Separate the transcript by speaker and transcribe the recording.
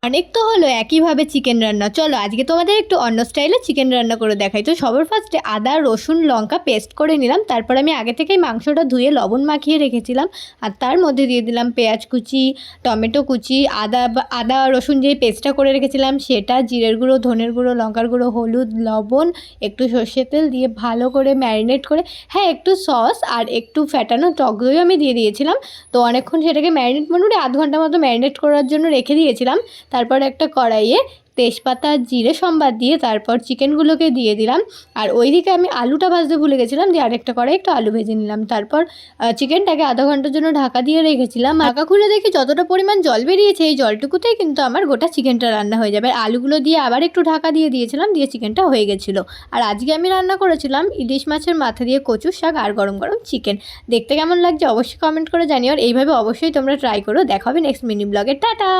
Speaker 1: অনেক তো হলো একইভাবে চিকেন রান্না, চলো আজকে তোমাদের একটু অন্য স্টাইলে চিকেন রান্না করে দেখাই। তো সবার ফার্স্টে আদা রসুন লঙ্কা পেস্ট করে নিলাম। তারপর আমি আগে থেকেই মাংসটা ধুয়ে লবণ মাখিয়ে রেখেছিলাম, আর তার মধ্যে দিয়ে দিলাম পেঁয়াজ কুচি, টমেটো কুচি, আদা রসুন যে পেস্টটা করে রেখেছিলাম সেটা, জিরের গুঁড়ো, ধনের গুঁড়ো, লঙ্কার গুঁড়ো, হলুদ, লবণ, একটু সর্ষের তেল দিয়ে ভালো করে ম্যারিনেট করে, হ্যাঁ একটু সস আর একটু ফ্যাটানো টক দইও আমি দিয়ে দিয়েছিলাম। তো অনেকক্ষণ সেটাকে ম্যারিনেট মোটামুটি আধ ঘন্টা মতো ম্যারিনেট করার জন্য রেখে দিয়েছিলাম। তারপর একটা কড়াইয়ে তেজপাতা জিরে সম্বাদ দিয়ে তারপর চিকেনগুলোকে দিয়ে দিলাম। আর ওইদিকে আমি আলুটা ভাজতে ভুলে গেছিলাম, দিয়ে আরেকটা কড়াই একটু আলু ভেজে নিলাম। তারপর চিকেনটাকে আধা ঘন্টার জন্য ঢাকা দিয়ে রেখেছিলাম। ঢাকা খুলে দেখি যতটা পরিমাণ জল বেরিয়েছে এই জলটুকুতেই কিন্তু আমার গোটা চিকেনটা রান্না হয়ে যাবে। আলুগুলো দিয়ে আবার একটু ঢাকা দিয়ে দিয়েছিলাম, দিয়ে চিকেনটা হয়ে গেছিলো। আর আজকে আমি রান্না করেছিলাম ইলিশ মাছের মাথা দিয়ে কচুর শাক আর গরম গরম চিকেন। দেখতে কেমন লাগছে অবশ্যই কমেন্ট করে জানিও, আর এইভাবে অবশ্যই তোমরা ট্রাই করো। দেখা হবে নেক্সট মিনি ব্লগে, টাটা।